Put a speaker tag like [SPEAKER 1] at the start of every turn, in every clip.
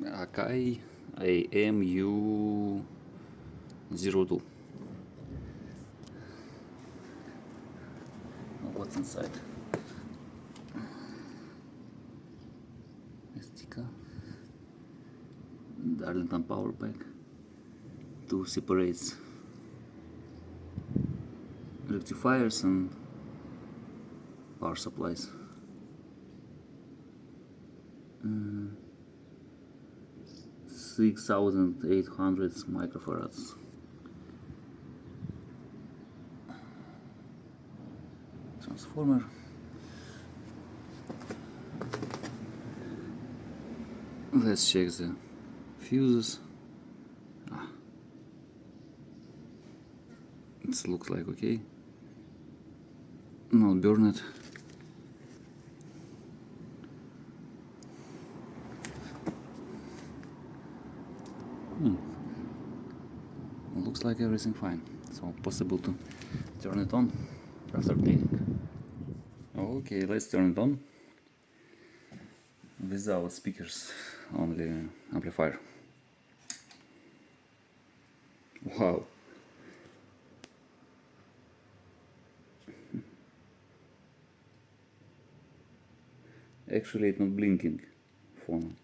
[SPEAKER 1] Akai AM-U2. What's inside? SD card, Darlington power pack, two separates rectifiers and power supplies. 6,800 microfarads. Transformer. Let's check the fuses. It looks like okay. Not burned. Looks like everything fine. So possible to turn it on after cleaning. Okay, let's turn it on. Without speakers, only amplifier. Wow. Actually, it's not blinking phone.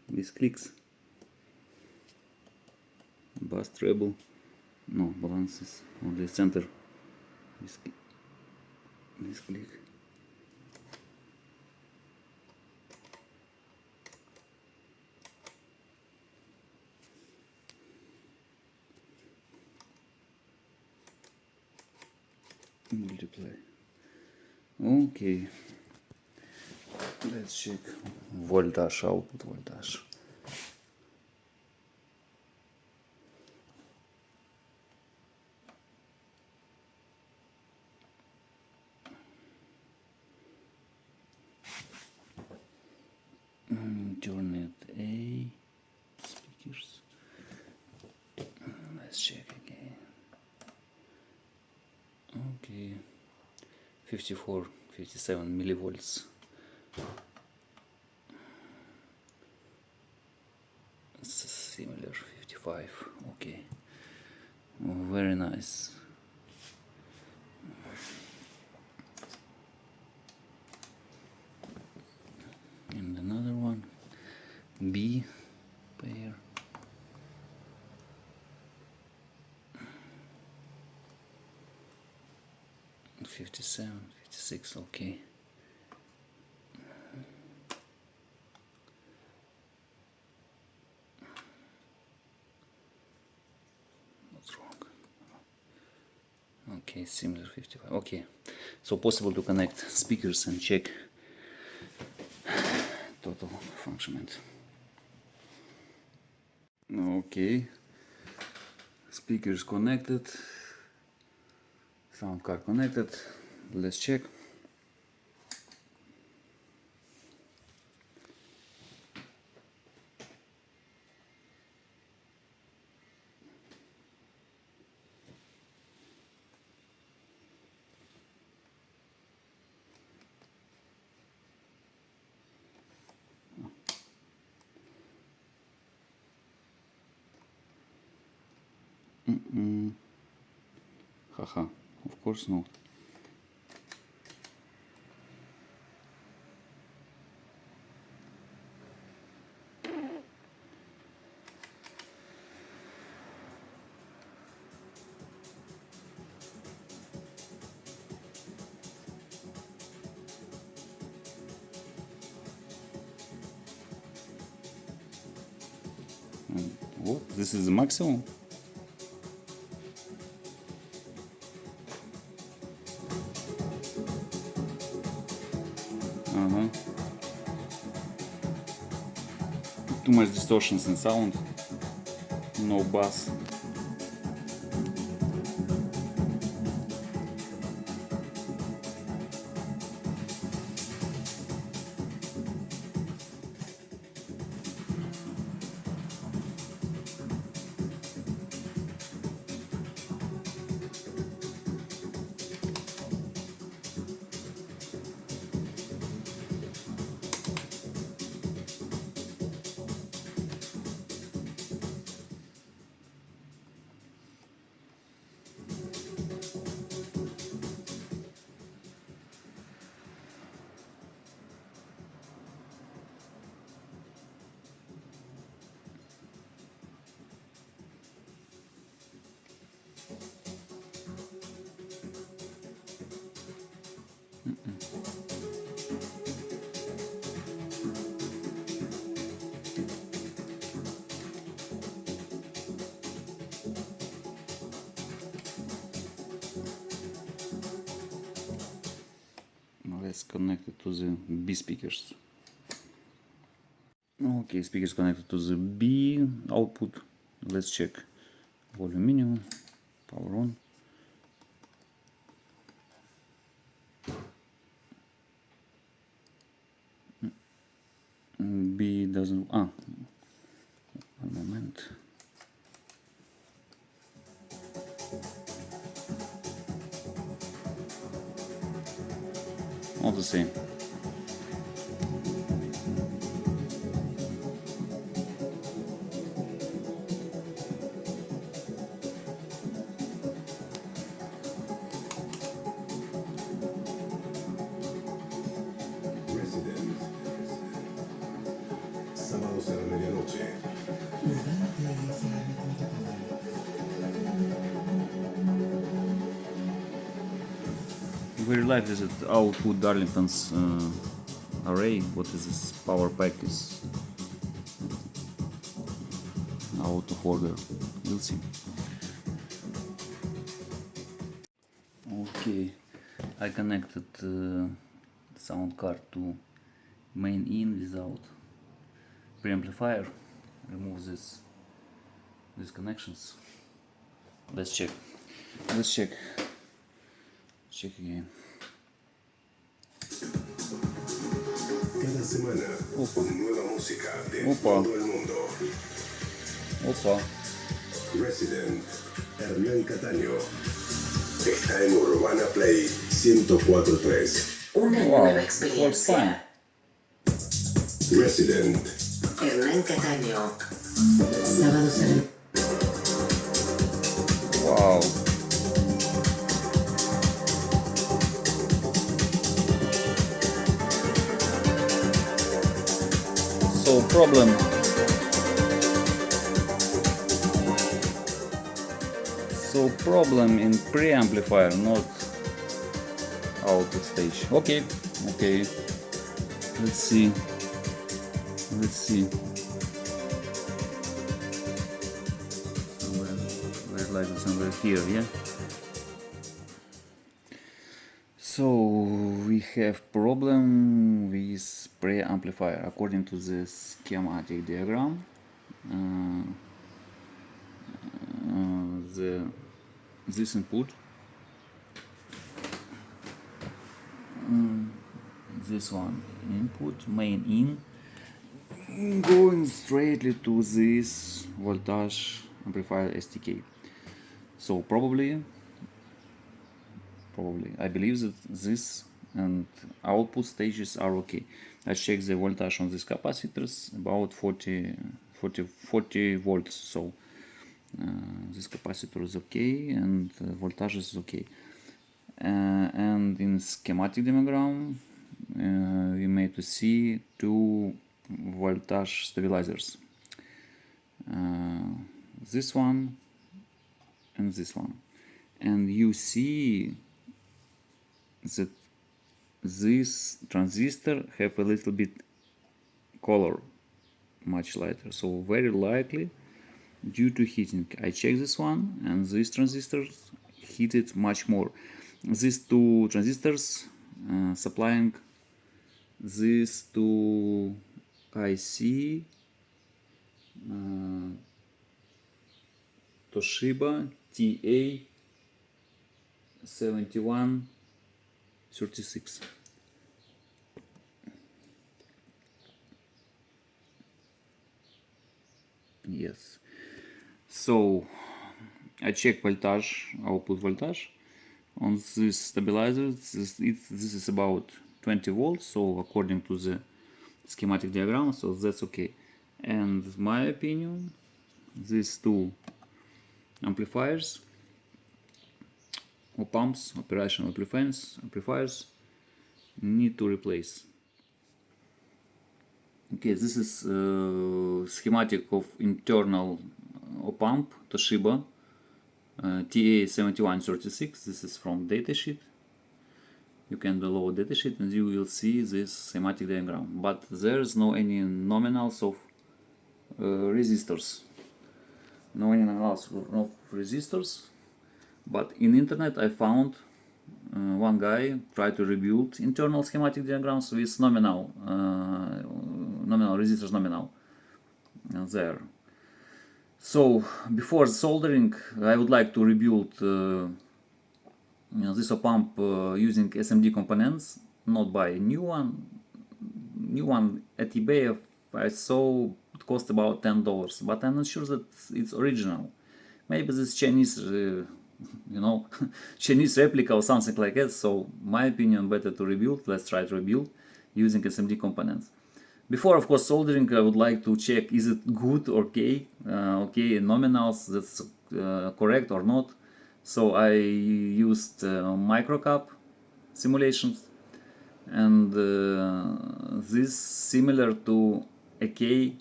[SPEAKER 1] This clicks. Bass, treble. No, balances only center. This click. Multiply. Okay. Let's check voltage, output voltage. Turn it A, speakers. Let's check again. Okay, 54, 57 millivolts. Similar 55. Okay, very nice. And another one, B pair. And 57, 56. Okay. What's wrong? Okay, similar 55. Okay, so possible to connect speakers and check total functionment. Okay, speakers connected, sound card connected. Let's check. Haha, of course not. What? This is the maximum? Too much distortions in sound, no bass. let's connect it to the B speakers. Okay, speakers connected to the B output. Let's check volume minimum, power on. B doesn't, one moment. All the same.
[SPEAKER 2] Sábados a la medianoche.
[SPEAKER 1] Very likely that output Darlington's array. What is this? Power pack is out of order. We'll see. Okay, I connected sound card to main in without preamplifier. Remove these connections. Let's check. Let's check. Check again.
[SPEAKER 2] Cada semana,
[SPEAKER 1] Opa.
[SPEAKER 2] nueva música de
[SPEAKER 1] Opa.
[SPEAKER 2] todo el mundo.
[SPEAKER 1] Opa.
[SPEAKER 2] Resident, Hernán Cataño. Está en Urbana Play 104.3.
[SPEAKER 3] Una
[SPEAKER 1] Wow,
[SPEAKER 3] nueva
[SPEAKER 1] works fine.
[SPEAKER 3] experiencia.
[SPEAKER 2] Resident.
[SPEAKER 3] Hernán Cataño. Sábados a la...
[SPEAKER 1] Wow. So problem in preamplifier, not output stage. Okay, okay. Let's see. Somewhere like somewhere here, yeah. So we have problem with preamplifier according to the schematic diagram. This input, this one input, main in, going straightly to this voltage amplifier STK. So probably I believe that this and output stages are okay. I check the voltage on these capacitors, about 40 volts. So this capacitor is okay and voltage is okay. And in schematic diagram we made to see two voltage stabilizers, this one and this one, and you see that this transistor have a little bit color, much lighter, so very likely due to heating. I check this one and these transistors heated much more. These two transistors supplying these two IC Toshiba TA7136. Yes. So I check voltage, output voltage on this stabilizer. This is about 20 volts, so according to the schematic diagram, so that's okay. And my opinion, these two amplifiers, OpAmps, operational amplifiers, need to replace. Okay, this is schematic of internal OpAmp Toshiba TA7136. This is from datasheet. You can download datasheet and you will see this schematic diagram. But there's no any nominals of resistors. No any nominals of resistors. But in internet I found one guy tried to rebuild internal schematic diagrams with nominal resistors nominal there. So before soldering, I would like to rebuild this OpAmp using SMD components, not buy a new one. New one at eBay I saw it cost about $10, but I'm not sure that it's original. Maybe this Chinese, Chinese replica or something like that. So my opinion, better to rebuild. Let's try to rebuild using SMD components. Before, of course, soldering, I would like to check is it good or okay, nominals, that's correct or not. So I used Microcap simulations, and this similar to Akai,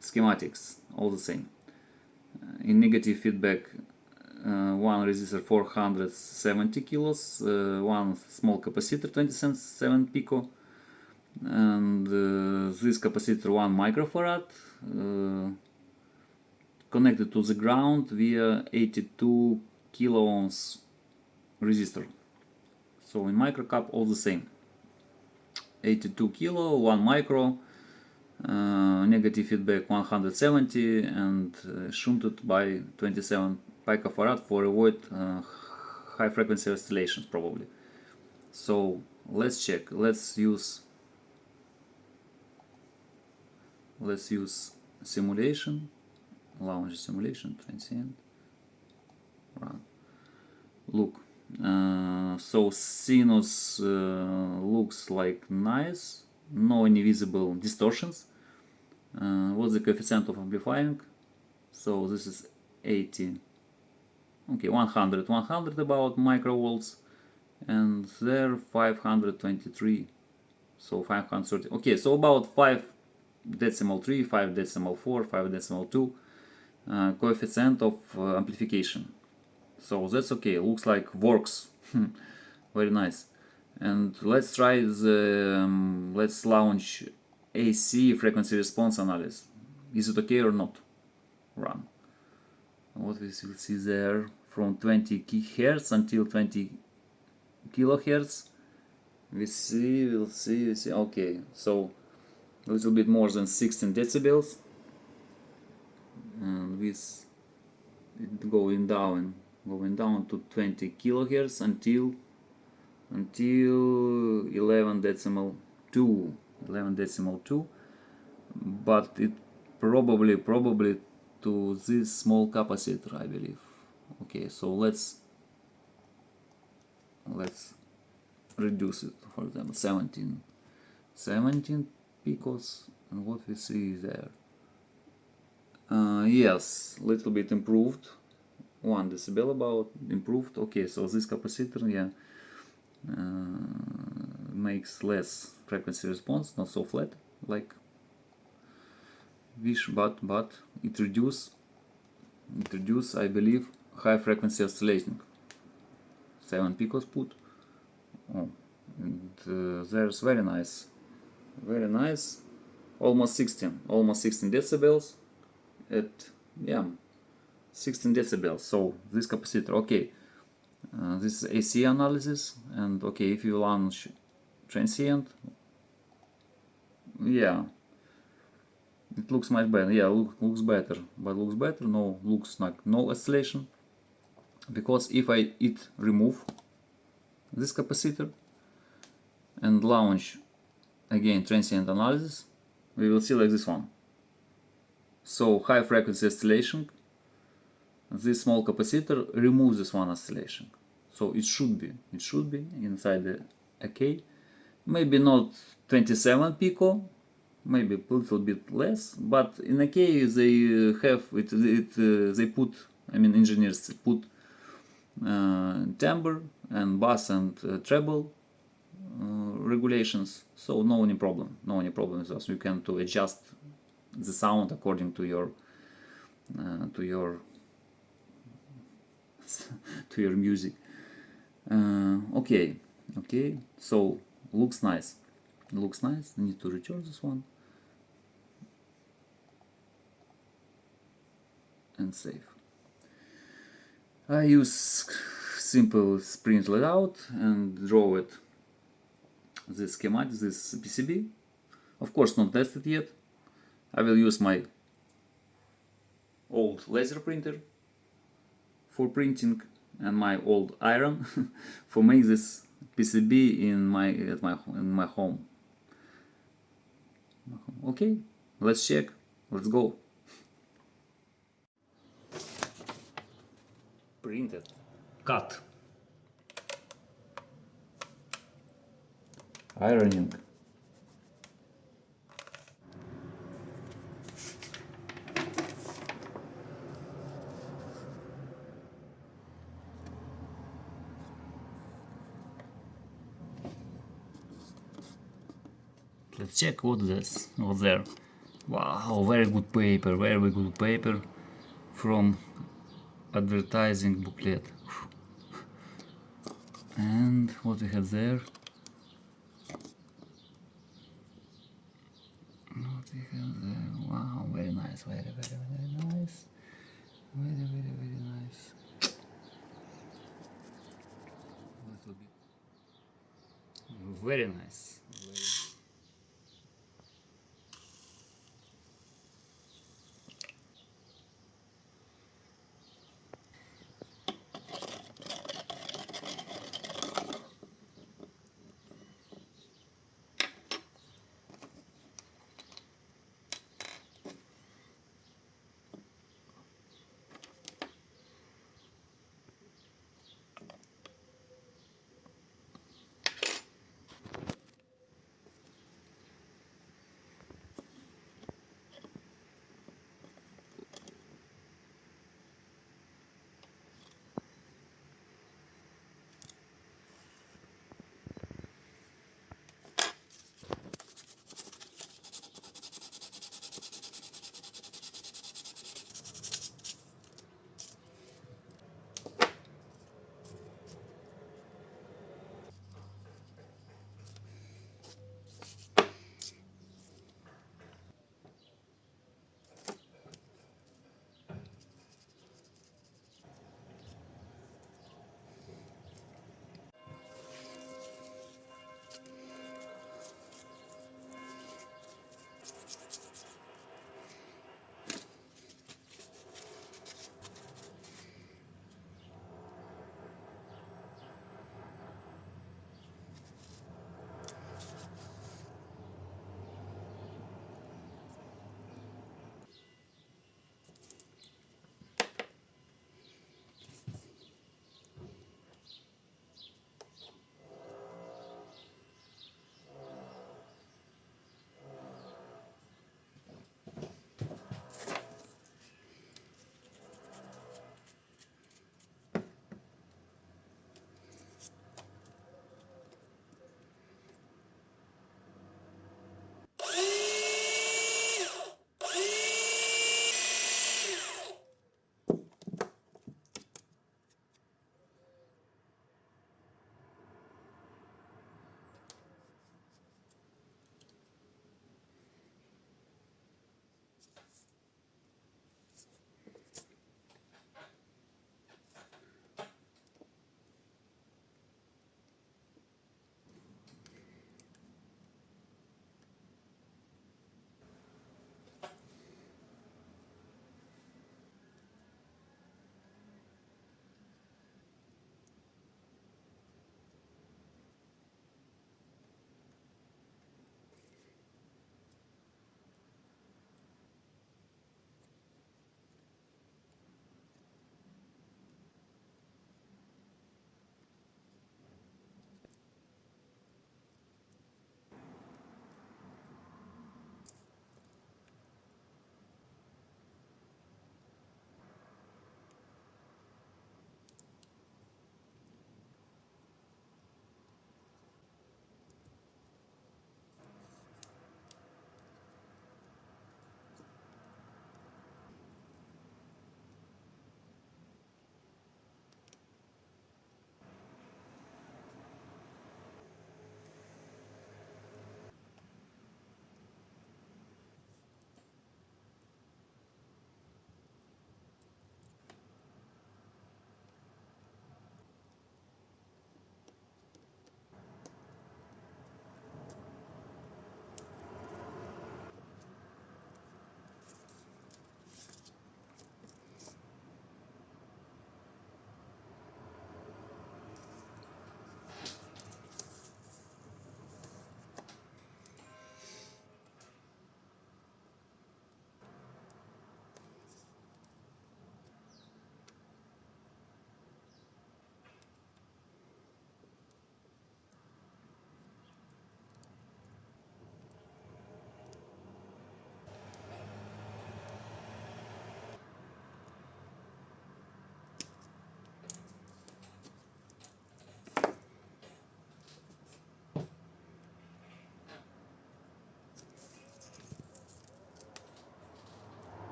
[SPEAKER 1] schematics, all the same. In negative feedback, one resistor 470 kilos, one small capacitor 27 pico, and this capacitor 1 microfarad connected to the ground via 82 kilo ohms resistor. So in Microcap all the same, 82 kilo, 1 micro, negative feedback 170, and shunted by 27 picofarad for avoid high frequency oscillations probably. So let's check. Let's use simulation, launch simulation, transient, run. Look, so sinus looks like nice, no any visible distortions. What's the coefficient of amplifying? So this is 80, okay, 100 about microvolts, and there 523, so 530. Okay, so about 5.3, 5.4, 5.2 coefficient of amplification. So that's okay, looks like works. Very nice. And let's try let's launch AC frequency response analysis. Is it okay or not? Run. What we will see there, from 20 Hz until 20 kilohertz. We'll see. Okay, so a little bit more than 16 decibels, and with it going down to 20 kilohertz until 11.2, but it probably to this small capacitor, I believe. Okay, so let's reduce it, for example 17 picos, and what we see there, yes, little bit improved, 1 decibel about improved. Okay, so this capacitor, yeah, makes less frequency response, not so flat like wish, but it reduce I believe high frequency oscillating. 7 picos put. Oh, and there's very nice, almost 16 decibels at, yeah, 16 decibels. So this capacitor, okay, this is AC analysis, and okay, if you launch transient, yeah, it looks much better. Yeah, looks better, looks like no oscillation, because if I remove this capacitor and launch again transient analysis, we will see like this one. So high frequency oscillation, this small capacitor removes this one oscillation. So it should be inside the Akai, maybe not 27 pico, maybe a little bit less, but in Akai they have they put, I mean engineers put timbre and bass and treble regulations, so no any problem with us. You can to adjust the sound according to your to your music. Okay, so looks nice. Need to return this one, and save. I use simple sprint layout and draw it this schematic, this PCB. Of course not tested yet. I will use my old laser printer for printing and my old iron for make this PCB in my home. Okay, let's check. Let's go. Printed, cut, ironing, let's check what's there. Wow, very good paper from advertising booklet. And what we have there? What we have there? Wow, very nice, very nice, very nice. Very nice.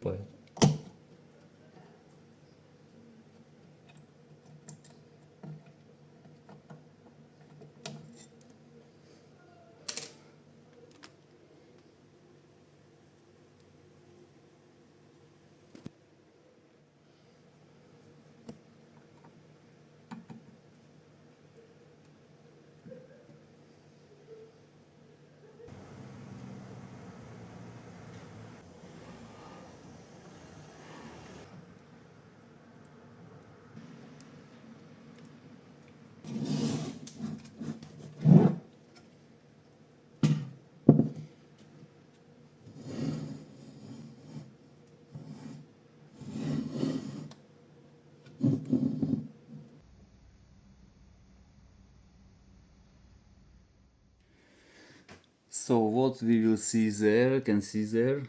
[SPEAKER 1] Play. So what we will see there, can see there,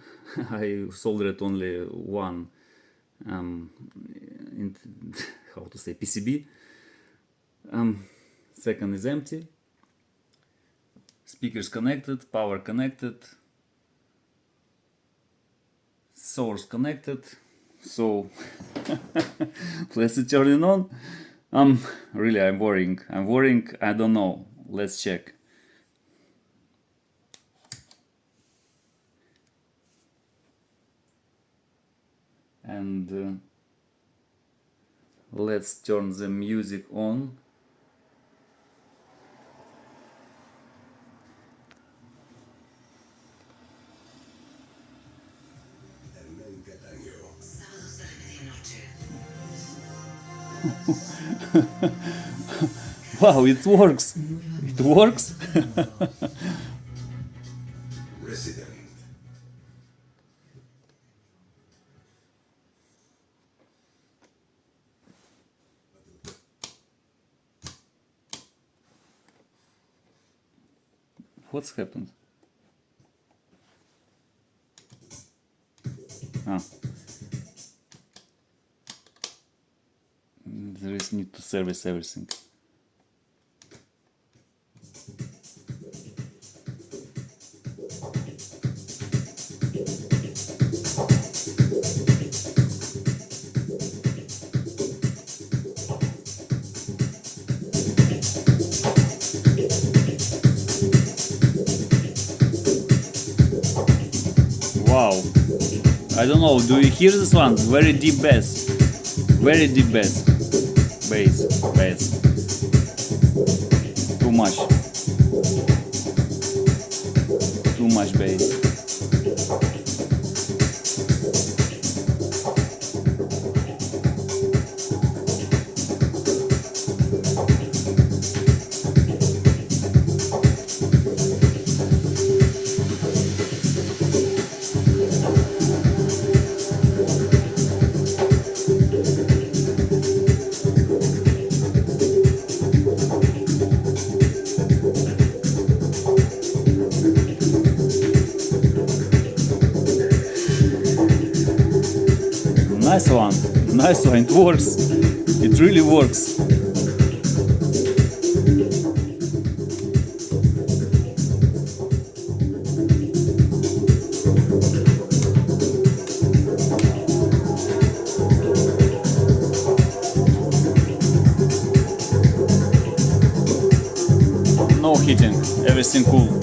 [SPEAKER 1] I soldered only one, how to say, PCB. Second is empty. Speakers connected, power connected, source connected. So let's turn it on. Really, I'm worrying. I don't know. Let's check. And let's turn the music on.
[SPEAKER 2] Hernán Cataño.
[SPEAKER 3] Sábados a la medianoche.
[SPEAKER 1] Wow, it works! It works!
[SPEAKER 2] Resident.
[SPEAKER 1] What's happened? Ah. There is need to service everything. Wow, I don't know, do you hear this one? Very deep bass. Very deep bass. Bass. Too much. Too much bass. Nice one, it works. It really works. No heating, everything cool.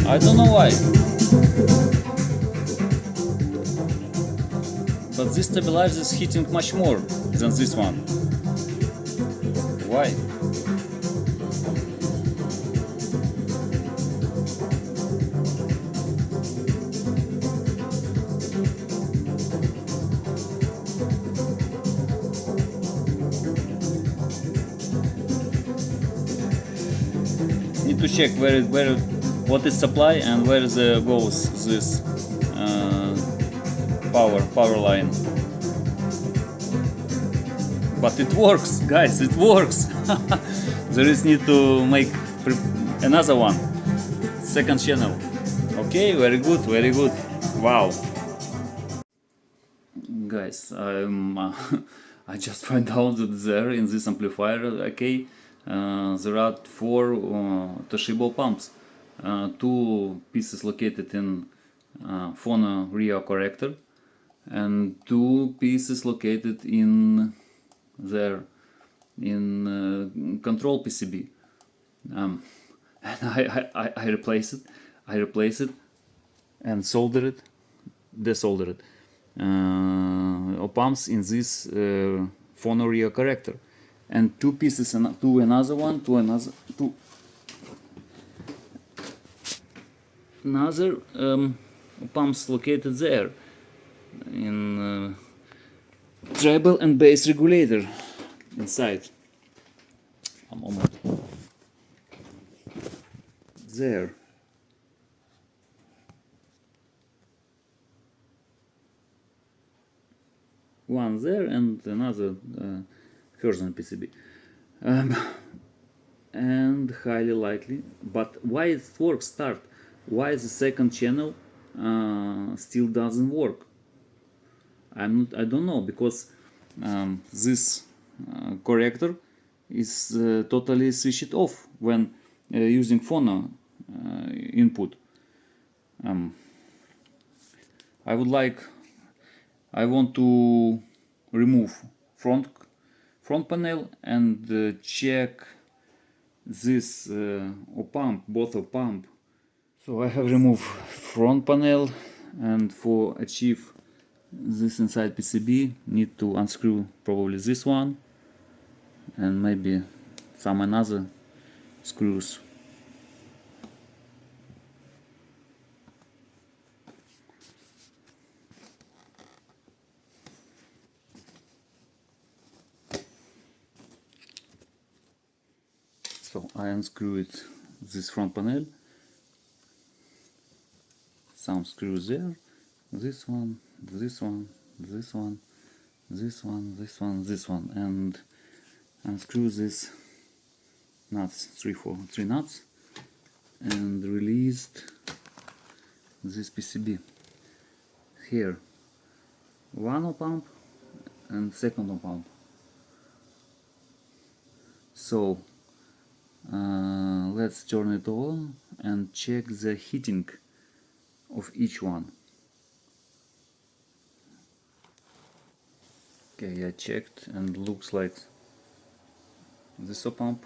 [SPEAKER 1] I don't know why, but this stabilizer is heating much more than this one. Why? Need to check where what is supply and where goes this power line. But it works, guys, it works. There is need to make another one, second channel. Okay, very good, very good. Wow. Guys, I just find out that there in this amplifier, okay, there are four Toshiba pumps. Two pieces located in phono rear corrector, and two pieces located in there in control PCB. And I replace it. I replace it and solder it, desolder it. OpAmps in this phono rear corrector, and two pieces to another one, to another OpAmps located there in treble and bass regulator inside. A moment. There. One there and another further PCB. And highly likely, but why it works start? Why the second channel still doesn't work? I don't know, because this corrector is totally switched off when using phono input. I want to remove front panel and check this OpAmp, both OpAmp. So I have removed front panel, and for achieve this inside PCB need to unscrew probably this one and maybe some another screws. So I unscrewed this front panel, some screws there, this one, this one, this one, this one, this one, this one, and unscrew this nuts, three nuts, and released this PCB. Here one OpAmp and second OpAmp. So let's turn it on and check the heating of each one. Okay, I checked and looks like this OpAmp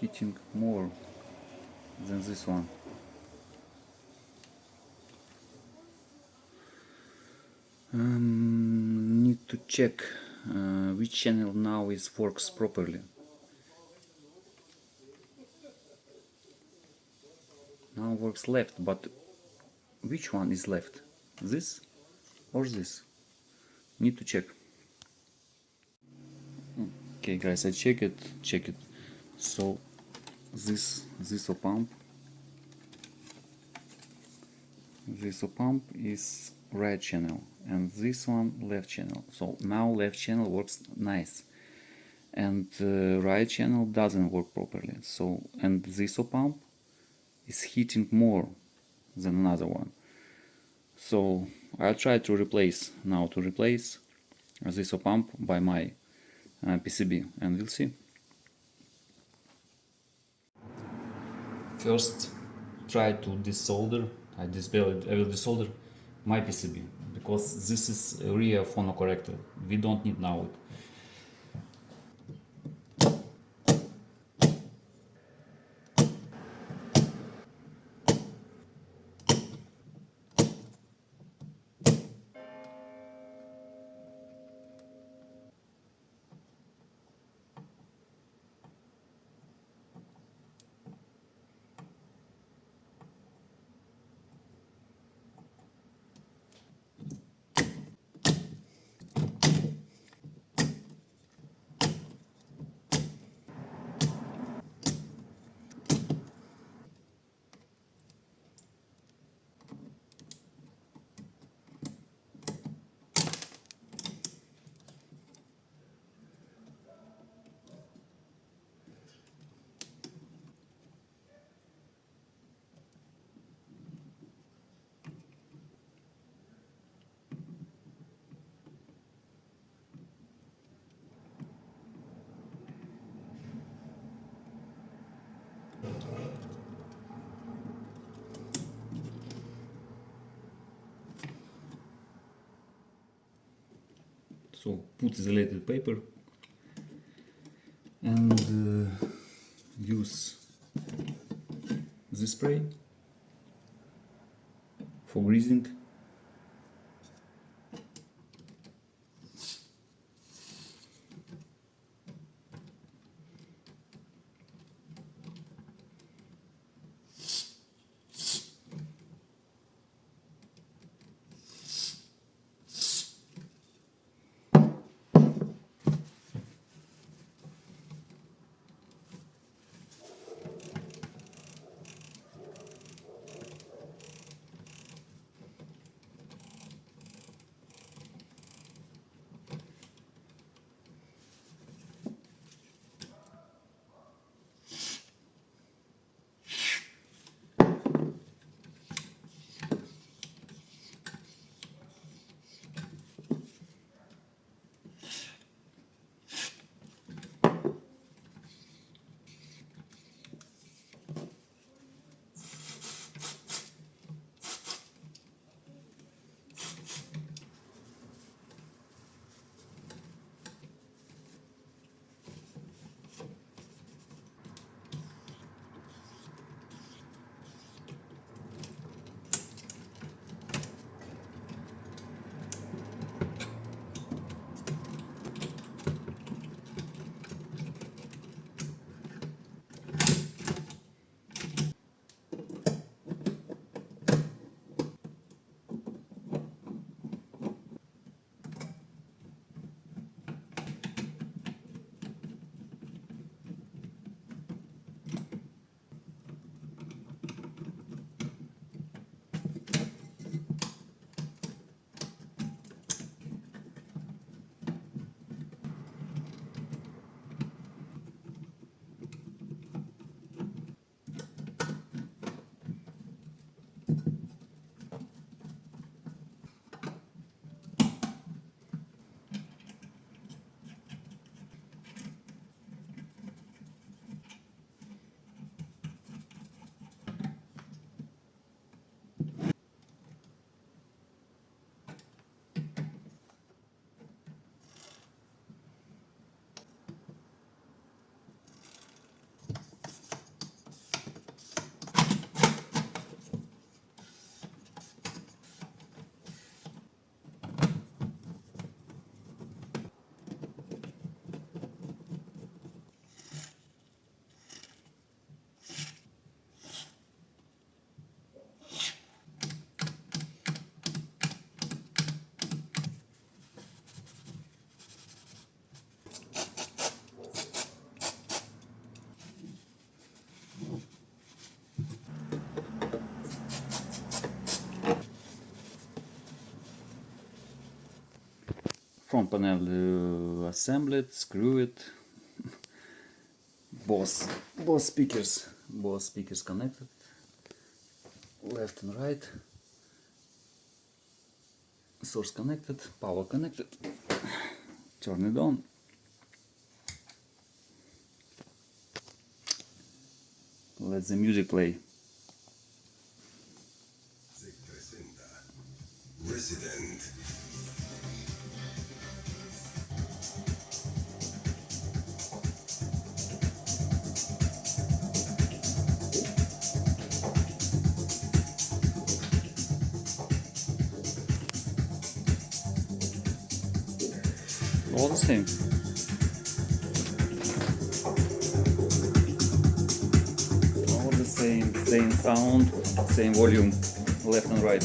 [SPEAKER 1] heating more than this one. Need to check which channel now works properly. Now works left, but which one is left? This or this? Need to check. Okay, guys, I check it. So this OpAmp is right channel and this one left channel. So now left channel works nice, and right channel doesn't work properly. So, and this OpAmp is heating more than another one. So I'll try to replace this OpAmp by my PCB, and we'll see. First, try to desolder. I will desolder my PCB, because this is a rear phono corrector. We don't need now it. So put isolated paper and use the spray for greasing. Front panel assembled, screw it. Both speakers connected, left and right. Source connected, power connected. Turn it on. Let the music play.
[SPEAKER 2] Se presenta Resident.
[SPEAKER 1] All the same. All the same sound, same volume, left and right.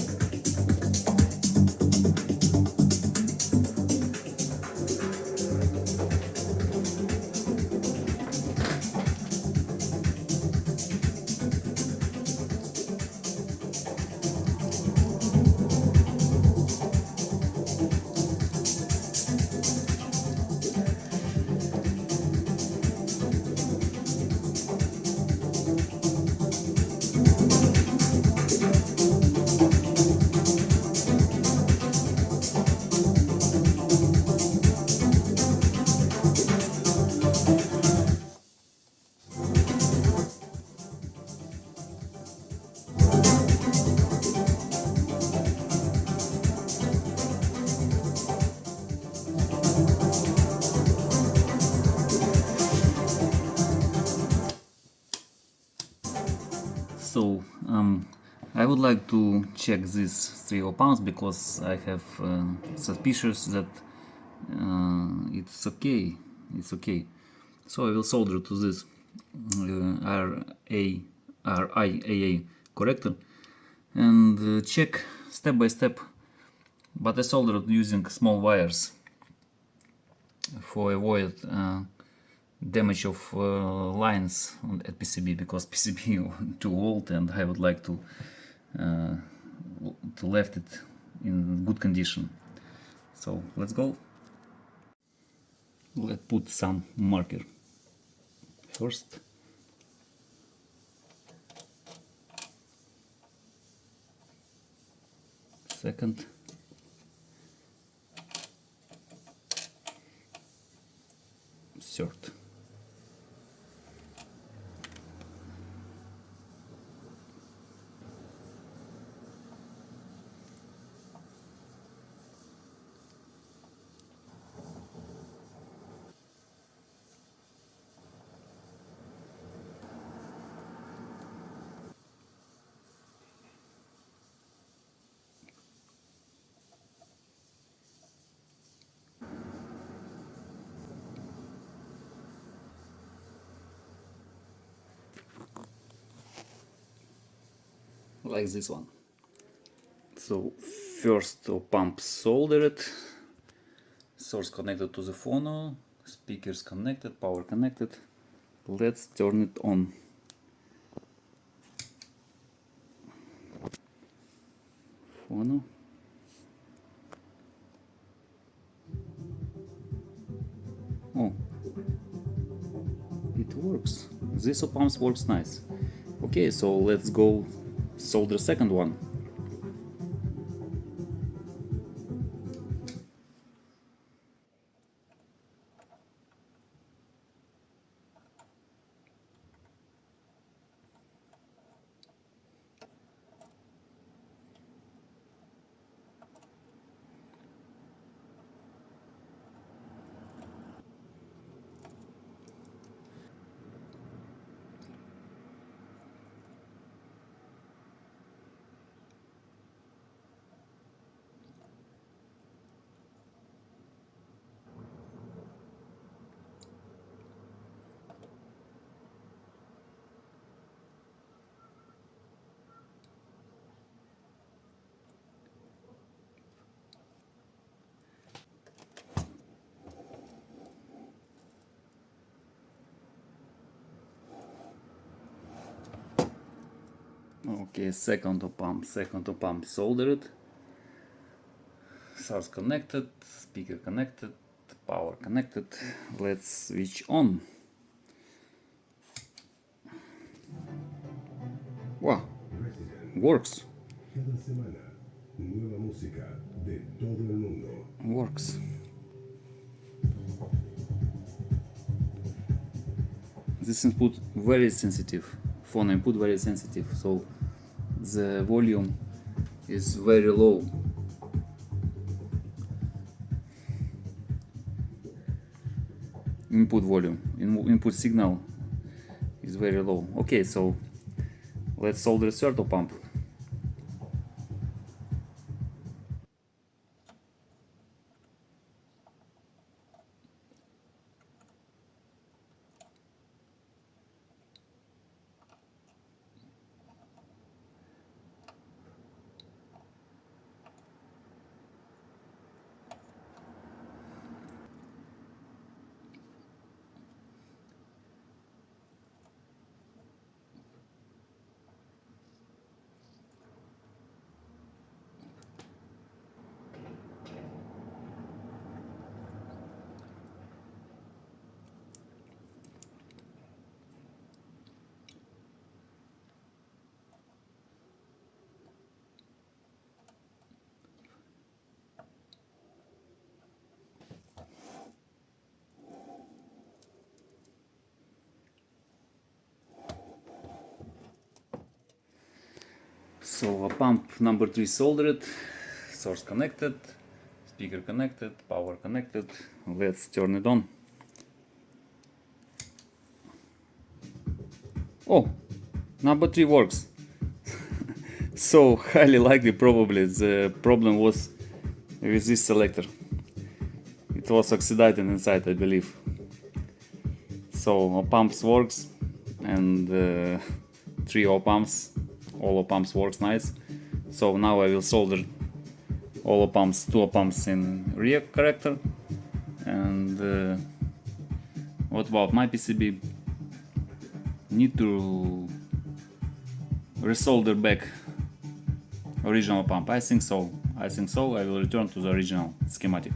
[SPEAKER 1] so I would like to check these 3 op-amps because I have suspicions that it's okay. It's okay. So I will solder to this RIAA corrector and check step by step. But I soldered using small wires for avoid damage of lines at PCB, because PCB too old and I would like to left it in good condition. So let's go. Let's put some marker first. Second. Third. Like this one. So first op-amp soldered, source connected to the phono, speakers connected, power connected. Let's turn it on. Phono. Oh, it works. This op-amp works nice. Okay, so let's go solder second one. Okay, second op-amp soldered, source connected, speaker connected, power connected. Let's switch on. Wow, works.
[SPEAKER 2] Cada semana, nueva música de todo el mundo.
[SPEAKER 1] Works. This input very sensitive. Phone input very sensitive, so the volume is very low. Input volume, input signal is very low. Okay, so let's solder the third op-amp. So op-amp number 3 soldered, source connected, speaker connected, power connected. Let's turn it on. Oh, number 3 works. So highly likely probably the problem was with this selector. It was oxidizing inside, I believe. So OpAmps works, and 3 OpAmps, all OpAmps works nice. So now I will solder all OpAmps, 2 OpAmps in rear corrector. And what about my PCB? Need to resolder back original pump. I think so. I will return to the original schematic.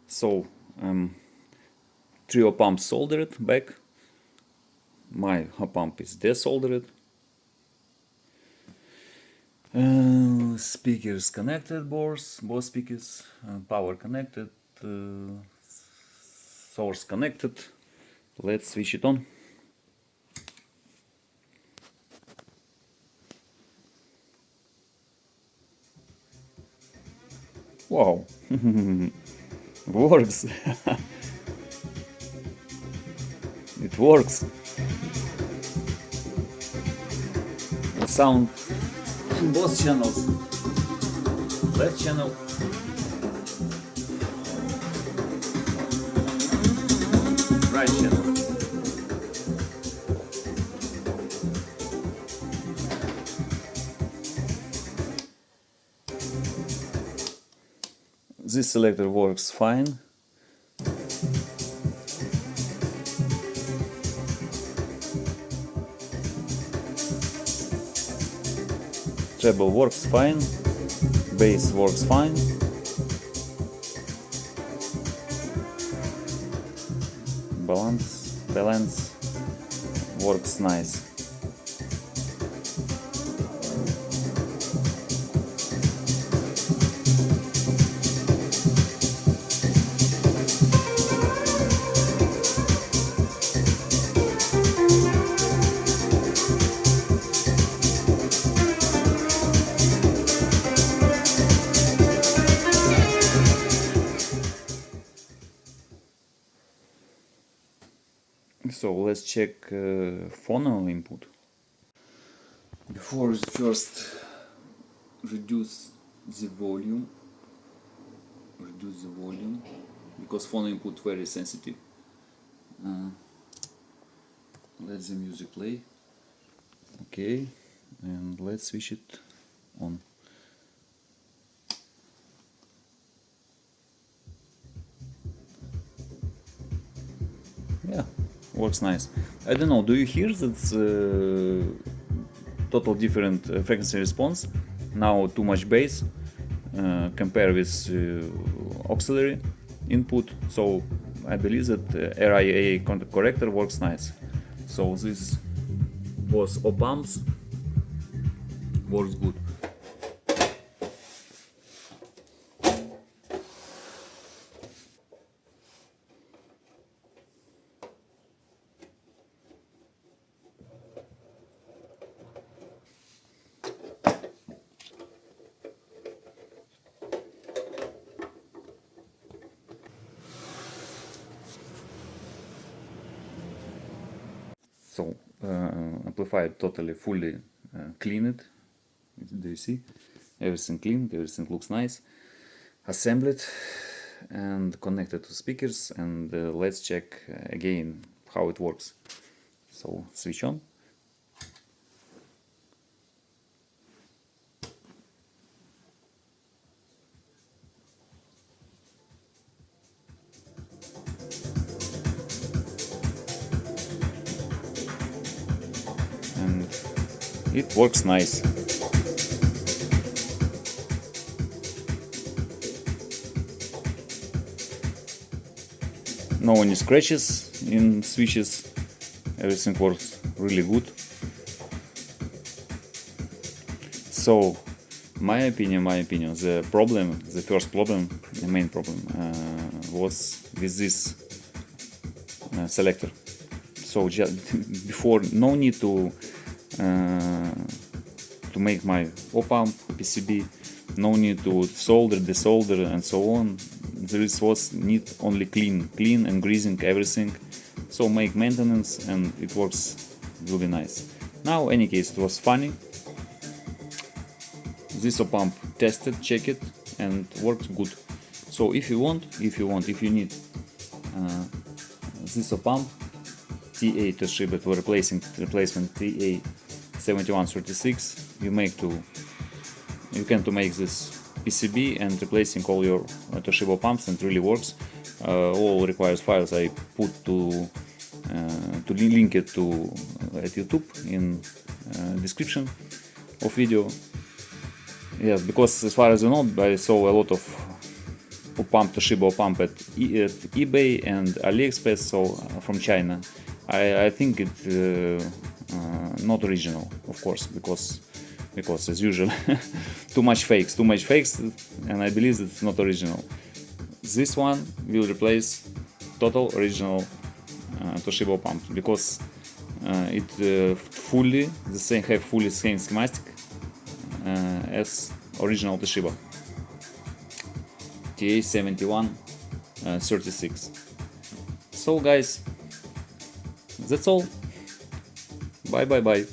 [SPEAKER 1] So 3 OpAmps soldered back. My OpAmp is desoldered. Speakers connected, both speakers, power connected, source connected. Let's switch it on. Wow, works. It works. The sound in both channels. Left channel. Right channel. This selector works fine. Treble works fine. Bass works fine. Balance works nice. So let's check phono input. Before first reduce the volume because phono input very sensitive. Let the music play. Okay, and let's switch it on. Yeah, works nice. I don't know, do you hear that total different frequency response? Now too much bass compared with auxiliary input, so I believe that RIA corrector works nice. So this was OpAmps, works good. So amplifier totally fully cleaned. Do you see? Everything clean, everything looks nice. Assembled and connected to speakers, and let's check again how it works. So switch on. And it works nice. No any scratches in switches, everything works really good. So my opinion, the first problem, the main problem was with this selector. So just before, no need to make my OpAmp PCB, no need to solder, desolder and so on. There was need only clean and greasing everything. So make maintenance and it works really nice. Now, any case, it was funny. This OpAmp tested, check it, and worked good. So if you need this OpAmp TA Toshiba for replacement TA7136, you can make this PCB and replacing all your Toshiba pumps, and really works. All requires files I put to link it to at YouTube in description of video. Yes, because as far as I know, I saw a lot of Toshiba OpAmp at eBay and AliExpress, so from China. I think it not original, of course, because as usual too much fakes, and I believe it's not original. this one will replace total original Toshiba OpAmp, because it fully the same schematic as original Toshiba TA7136. So guys, that's all. Bye.